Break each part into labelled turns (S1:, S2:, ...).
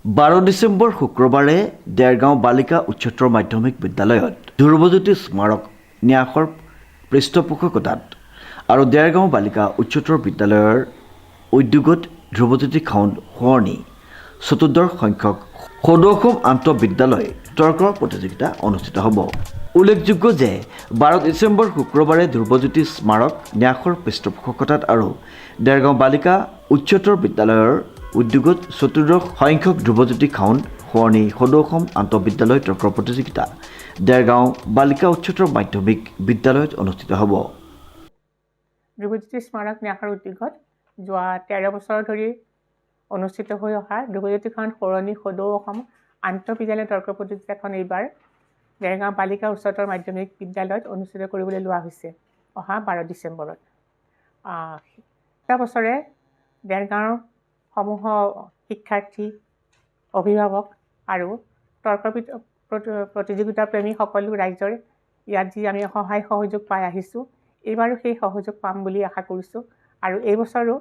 S1: 12 ডিচেম্বৰ শুক্ৰবাৰে দেৰগাঁও বালিকা উচ্চতৰ মাধ্যমিক বিদ্যালয়ত ধ্ৰুৱজ্যোতি স্মাৰক ন্যাসৰ পৃষ্ঠপোষকতাত আৰু দেৰগাঁও বালিকা উচ্চতৰ বিদ্যালয়ৰ উদ্যোগত ধ্ৰুৱজ্যোতি খাউণ্ড সোঁৱৰণী চতুৰ্দশ সংখ্যক সদৌ অসম আন্তঃবিদ্যালয় তৰ্ক প্ৰতিযোগিতা অনুষ্ঠিত হ'ব। উল্লেখযোগ্য যে 12 ডিচেম্বৰ শুক্ৰবাৰে ধ্ৰুৱজ্যোতি স্মাৰক ন্যাসৰ পৃষ্ঠপোষকতাত আৰু দেৰগাঁও বালিকা উচ্চতৰ বিদ্যালয়ৰ উদ্যোগত চতুৰ্দশ সংখ্যক ধ্ৰুৱজ্যোতি খাউণ্ড সোঁৱৰণী সদৌ অসম আন্তঃবিদ্যালয় তৰ্ক প্ৰতিযোগিতা দেৰগাঁও বালিকা উচ্চতৰ মাধ্যমিক বিদ্যালয়ত অনুষ্ঠিত হ'ব।
S2: ধ্ৰুৱজ্যোতি স্মাৰক ন্যাসৰ উদ্যোগত যোৱা 13 বছৰ ধৰি অনুষ্ঠিত হৈ অহা ধ্ৰুৱজ্যোতি খাউণ্ড সোঁৱৰণী সদৌ অসম আন্তঃবিদ্যালয় তৰ্ক প্ৰতিযোগিতাখন এইবাৰ দেৰগাঁও বালিকা উচ্চতৰ মাধ্যমিক বিদ্যালয়ত অনুষ্ঠিত কৰিবলৈ লোৱা হৈছে অহা 12 ডিচেম্বৰত। এটা বছৰে দেৰগাঁৱৰ সমূহ শিক্ষাৰ্থী, অভিভাৱক আৰু তৰ্ক প্ৰতিযোগিতা প্ৰেমী সকলো ৰাইজৰ ইয়াত যি আমি সহায় সহযোগ পাই আহিছোঁ, এইবাৰো সেই সহযোগ পাম বুলি আশা কৰিছোঁ। আৰু এই বছৰো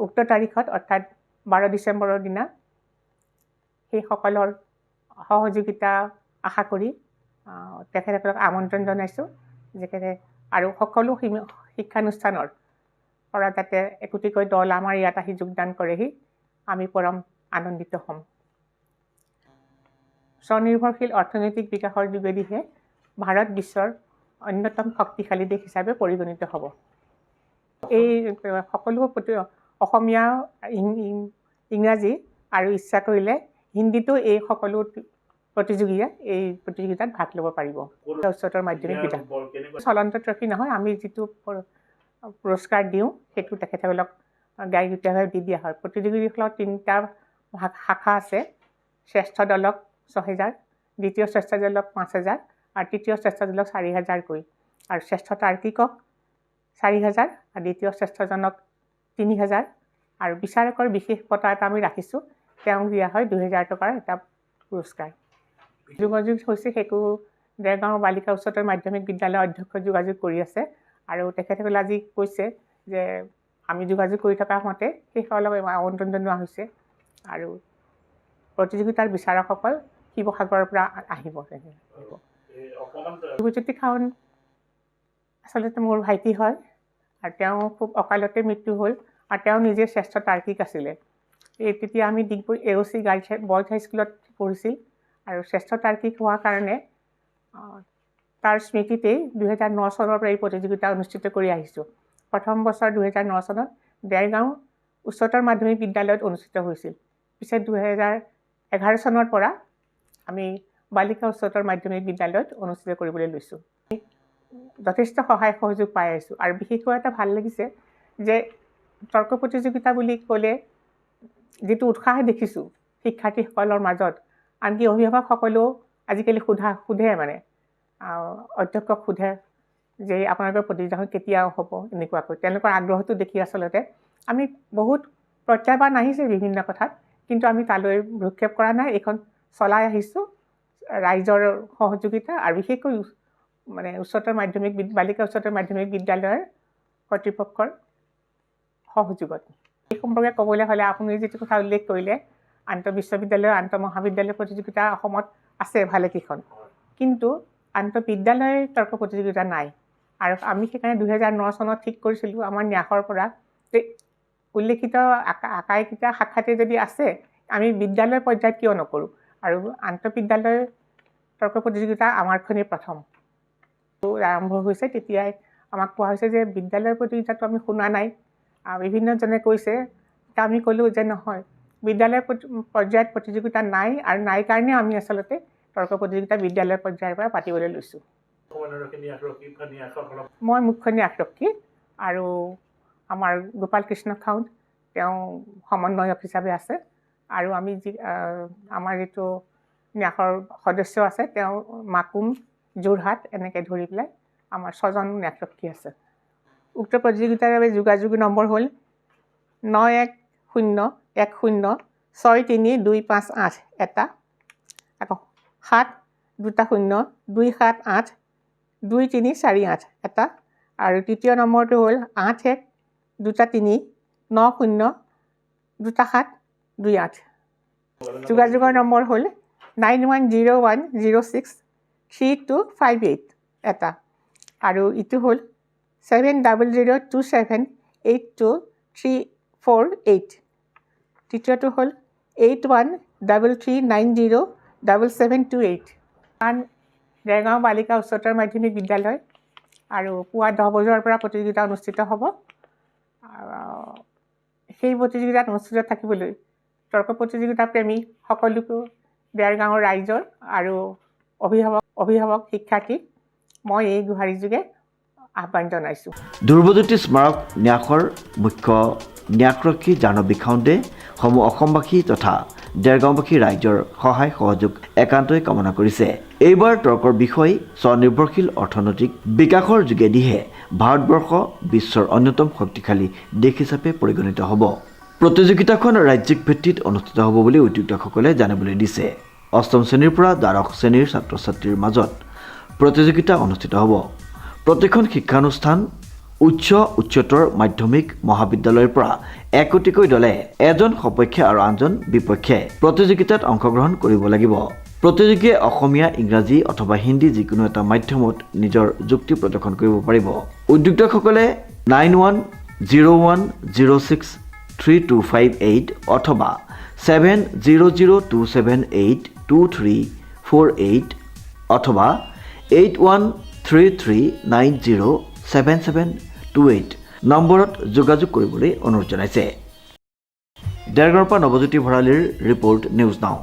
S2: উক্ত তাৰিখত অৰ্থাৎ 12 ডিচেম্বৰৰ দিনা সেই সকলৰ সহযোগিতা আশা কৰি তেখেতসকলক আমন্ত্ৰণ জনাইছোঁ যেনে আৰু সকলো শিক্ষানুষ্ঠানৰ পৰা যাতে একোটিকৈ দল আমাৰ ইয়াত আহি যোগদান কৰেহি, আমি পৰম আনন্দিত হ'ম। স্বনিৰ্ভৰশীল অৰ্থনৈতিক বিকাশৰ যোগেদিহে ভাৰত বিশ্বৰ অন্যতম শক্তিশালী দেশ হিচাপে পৰিগণিত হ'ব। এই সকলো অসমীয়া, ইংৰাজী আৰু ইচ্ছা কৰিলে হিন্দীতো এই সকলো প্ৰতিযোগীয়ে এই প্ৰতিযোগিতাত ভাগ ল'ব পাৰিব। উচ্চতৰ মাধ্যমিক বিদ্যালয় চলন্ত ট্ৰফি নহয়, আমি যিটো পুৰস্কাৰ দিওঁ সেইটো তেখেতসকলক গাড়ীগতীয়াভাৱে দি দিয়া হয়। প্ৰতিযোগীসকলৰ 3টা শাখা আছে। শ্ৰেষ্ঠ দলক 6,000, দ্বিতীয় শ্ৰেষ্ঠ দলক 5,000 আৰু তৃতীয় শ্ৰেষ্ঠ দলক 4,000কৈ, আৰু শ্ৰেষ্ঠ তাৰ্কিকক 4,000 আৰু দ্বিতীয় শ্ৰেষ্ঠজনক 3,000 আৰু বিচাৰকৰ বিশেষ বঁটা এটা আমি ৰাখিছোঁ, তেওঁক দিয়া হয় 2,000 টকাৰ এটা পুৰস্কাৰ। যোগাযোগ হৈছে সেইটো দেৰগাঁও বালিকা উচ্চতৰ মাধ্যমিক বিদ্যালয়ৰ অধ্যক্ষ যোগাযোগ কৰি আছে আৰু তেখেতসকলে আজি কৈছে যে আমি যোগাযোগ কৰি থকা মতে সেইসকলক আমন্ত্ৰণ জনোৱা হৈছে আৰু প্ৰতিযোগিতাৰ বিচাৰকসকল শিৱসাগৰৰ পৰা আহিব। ধ্ৰুৱজ্যোতি খাউণ্ড আচলতে মোৰ ভাইটি হয় আৰু তেওঁ খুব অকালতে মৃত্যু হ'ল আৰু তেওঁ নিজে শ্ৰেষ্ঠ তাৰ্কিক আছিলে। তেতিয়া আমি ডিগবৈ AOC বইজ হাইস্কুলত পঢ়িছিল আৰু শ্ৰেষ্ঠ তাৰ্কিক হোৱাৰ কাৰণে তাৰ স্মৃতিতেই 2009 চনৰ পৰা এই প্ৰতিযোগিতা অনুষ্ঠিত কৰি আহিছোঁ। প্ৰথম বছৰ 2009 চনত দেৰগাঁও উচ্চতৰ মাধ্যমিক বিদ্যালয়ত অনুষ্ঠিত হৈছিল। পিছে 2011 চনৰ পৰা আমি বালিকা উচ্চতৰ মাধ্যমিক বিদ্যালয়ত অনুষ্ঠিত কৰিবলৈ লৈছোঁ। যথেষ্ট সহায় সহযোগ পাই আহিছোঁ আৰু বিশেষকৈ এটা ভাল লাগিছে যে তৰ্ক প্ৰতিযোগিতা বুলি ক'লে যিটো উৎসাহ দেখিছোঁ শিক্ষাৰ্থীসকলৰ মাজত, আনকি অভিভাৱকসকলেও আজিকালি সোধে মানে অধ্যক্ষক সোধে যে আপোনালোকৰ প্ৰতিযোগিতাখন কেতিয়া হ'ব, এনেকুৱাকৈ তেওঁলোকৰ আগ্ৰহটো দেখি আচলতে আমি বহুত প্ৰত্যাহ্বান আহিছে বিভিন্ন কথাত, কিন্তু আমি তালৈ ভ্ৰক্ষেপ কৰা নাই। এইখন চলাই আহিছোঁ ৰাইজৰ সহযোগিতা আৰু বিশেষকৈ মানে বালিকা উচ্চতৰ মাধ্যমিক বিদ্যালয়ৰ কৰ্তৃপক্ষৰ সহযোগত। এই সম্পৰ্কে ক'বলৈ হ'লে আপুনি যিটো কথা উল্লেখ কৰিলে, আন্তঃবিশ্ববিদ্যালয়, আন্তঃমহাবিদ্যালয় প্ৰতিযোগিতা অসমত আছে ভালেকেইখন, কিন্তু আন্তঃবিদ্যালয় তৰ্ক প্ৰতিযোগিতা নাই। আৰু আমি সেইকাৰণে 2009 চনত ঠিক কৰিছিলোঁ আমাৰ ন্যাসৰ পৰা যে উল্লেখিত আটাইকেইটা শাখাতে যদি আছে, আমি বিদ্যালয় পৰ্যায়ত কিয় নকৰোঁ, আৰু আন্তঃবিদ্যালয় তৰ্ক প্ৰতিযোগিতা আমাৰখনেই প্ৰথম আৰম্ভ হৈছে। তেতিয়াই আমাক কোৱা হৈছে যে বিদ্যালয়ৰ প্ৰতিযোগিতাটো আমি শুনা নাই, বিভিন্নজনে কৈছে। আমি ক'লোঁ যে নহয়, বিদ্যালয় পৰ্যায়ত প্ৰতিযোগিতা নাই আৰু নাই কাৰণে আমি আচলতে তৰ্ক প্ৰতিযোগিতা বিদ্যালয় পৰ্যায়ৰ পৰা পাতিবলৈ লৈছোঁ। মই মুখ্য ন্যাসৰক্ষী আৰু আমাৰ গোপাল কৃষ্ণ খাউণ্ড তেওঁ সমন্বয়ক হিচাপে আছে আৰু আমি আমাৰ যিটো ন্যাসৰ সদস্য আছে তেওঁ মাকুম, যোৰহাট এনেকৈ ধৰি পেলাই আমাৰ 6জন ন্যাসৰক্ষী আছে। উক্ত প্ৰতিযোগিতাৰ বাবে যোগাযোগ নম্বৰ হ'ল 9101063258 এটা, আকৌ 720278278 এটা, আৰু তৃতীয় নম্বৰটো হ'ল 8123902728। যোগাযোগৰ নম্বৰ হ'ল 9101063258 এটা আৰু ইটো হ'ল 7002782348 তৃতীয়টো হ'ল 8133907728 কাৰণ দেৰগাঁও বালিকা উচ্চতৰ মাধ্যমিক বিদ্যালয় আৰু পুৱা 10 বজাৰ পৰা প্ৰতিযোগিতা অনুষ্ঠিত হ'ব সেই প্ৰতিযোগিতাত অনুষ্ঠিত থাকিবলৈ তৰ্ক প্ৰতিযোগিতা প্ৰেমী সকলোকে দেৰগাঁৱৰ ৰাইজৰ আৰু অভিভাৱক শিক্ষাৰ্থী মই এই গুহাৰি যোগে আহ্বান জনাইছোঁ
S1: ধ্ৰুৱজ্যোতি স্মাৰক ন্যাসৰ মুখ্য ন্যাসৰক্ষী জাহ্নৱী খাউণ্ডে সমূহ অসমবাসী তথা দেৰগাঁওবাসী ৰাইজৰ সহায় সহযোগ একান্তই কামনা কৰিছে এইবাৰ তৰ্কৰ বিষয় স্বনিৰ্ভৰশীল অৰ্থনৈতিক বিকাশৰ যোগেদিহে ভাৰতবৰ্ষ বিশ্বৰ অন্যতম শক্তিশালী দেশ হিচাপে পৰিগণিত হ'ব প্ৰতিযোগিতাখন ৰাজ্যিক ভিত্তিত অনুষ্ঠিত হ'ব বুলি উদ্যোক্তাসকলে জানিবলৈ দিছে অষ্টম শ্ৰেণীৰ পৰা দ্বাদশ শ্ৰেণীৰ ছাত্ৰ ছাত্ৰীৰ মাজত প্ৰতিযোগিতা অনুষ্ঠিত হ'ব প্ৰতিখন শিক্ষানুষ্ঠান উচ্চতৰ মাধ্যমিক মহাবিদ্যালয়ৰ পৰা একোটিকৈ দলে এজন সপক্ষে আৰু আনজন বিপক্ষে প্ৰতিযোগিতাত অংশগ্ৰহণ কৰিব লাগিব প্ৰতিযোগীয়ে অসমীয়া ইংৰাজী অথবা হিন্দী যিকোনো এটা মাধ্যমত নিজৰ যুক্তি প্ৰদৰ্শন কৰিব পাৰিব উদ্যোক্তাসকলে 9101063258 অথবা 7002782348 অথবা 8133907728 নম্বৰত যোগাযোগ কৰিবলৈ অনুৰোধ জনাইছে দেৰগাঁৱৰ পৰা নৱজ্যোতি ভৰালীৰ ৰিপৰ্ট নিউজ নাও